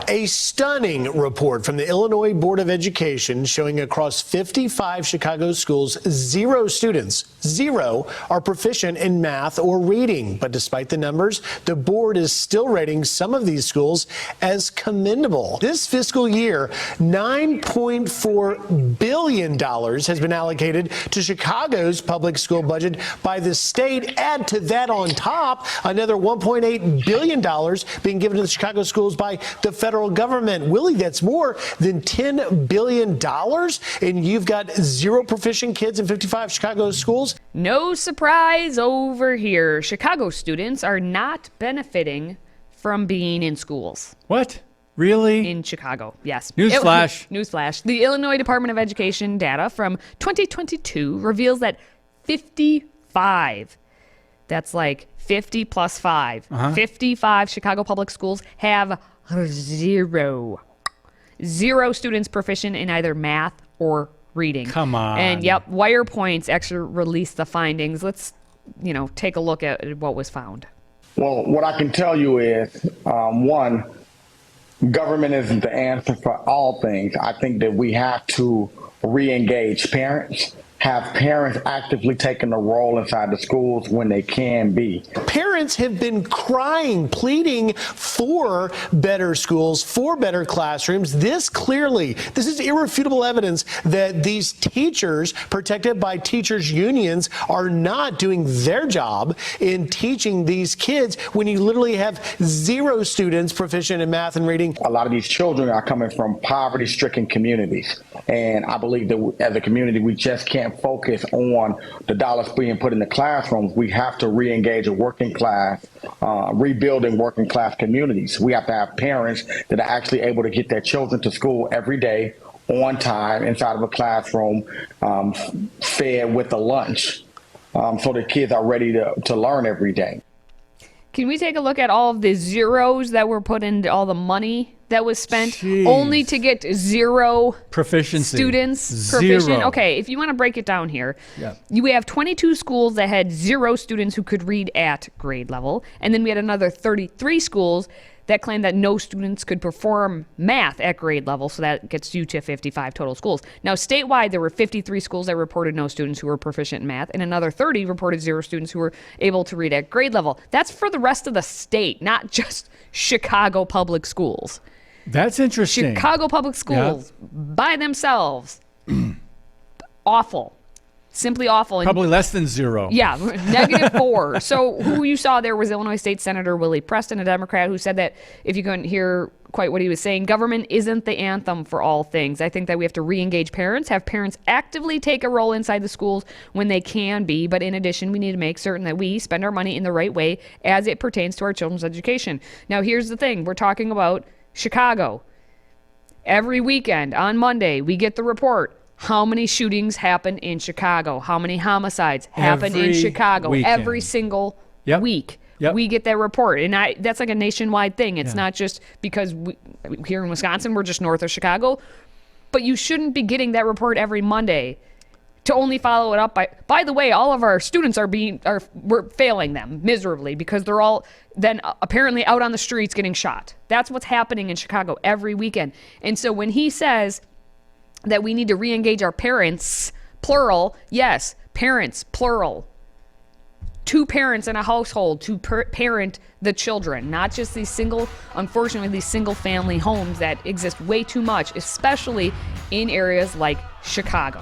A stunning report from the Illinois Board of Education showing across 55 Chicago schools, zero students are proficient in math or reading. But despite the numbers, the board is still rating some of these schools as commendable. This fiscal year, $9.4 billion has been allocated to Chicago's public school budget by the state. Add to that on top another $1.8 billion being given to the Chicago schools by the federal government. Willie, that's more than $10 billion, and you've got zero proficient kids in 55 Chicago schools. No surprise over here. Chicago students are not benefiting from being in schools. What? Really? In Chicago, yes. Newsflash. Newsflash. The Illinois Department of Education data from 2022 reveals that 55, that's like 50 plus 5, 55 Chicago public schools have zero students proficient in either math or reading. Come on. And yep, Wire Points actually released the findings. Let's, take a look at what was found. Well, what I can tell you is, one, government isn't the answer for all things. I think that we have to re-engage parents, have parents actively taking a role inside the schools when they can be. Parents have been crying, pleading for better schools, for better classrooms. This is irrefutable evidence that these teachers, protected by teachers' unions, are not doing their job in teaching these kids when you literally have zero students proficient in math and reading. A lot of these children are coming from poverty-stricken communities. And I believe that as a community, we just can't focus on the dollars being put in the classrooms. We have to re-engage a working class, rebuilding working class communities. We have to have parents that are actually able to get their children to school every day on time inside of a classroom, fed with a lunch, so the kids are ready to learn every day. Can we take a look at all of the zeros that were put into all the money that was spent only to get zero proficiency students proficient? Okay, if you want to break it down here, we have 22 schools that had zero students who could read at grade level, and then we had another 33 schools that claimed that no students could perform math at grade level, so that gets you to 55 total schools. Now, statewide, there were 53 schools that reported no students who were proficient in math, and another 30 reported zero students who were able to read at grade level. That's for the rest of the state, not just Chicago public schools. That's interesting. Chicago public schools, by themselves, awful. Simply awful. And probably less than zero. Yeah, -4. So who you saw there was Illinois State Senator Willie Preston, a Democrat, who said that, if you couldn't hear quite what he was saying, government isn't the anthem for all things. I think that we have to re-engage parents, have parents actively take a role inside the schools when they can be. But in addition, we need to make certain that we spend our money in the right way as it pertains to our children's education. Now, here's the thing. We're talking about Chicago. Every weekend on Monday, we get the report. How many shootings happen in Chicago? How many homicides happen in Chicago every single week? We get that report, and that's like a nationwide thing. It's not just because here in Wisconsin, we're just north of Chicago, but you shouldn't be getting that report every Monday to only follow it up by the way, all of our students we're failing them miserably because they're all then apparently out on the streets getting shot. That's what's happening in Chicago every weekend. And so when he says that we need to re-engage our parents, plural, yes, parents, plural. 2 parents in a household to parent the children, not just unfortunately, these single family homes that exist way too much, especially in areas like Chicago.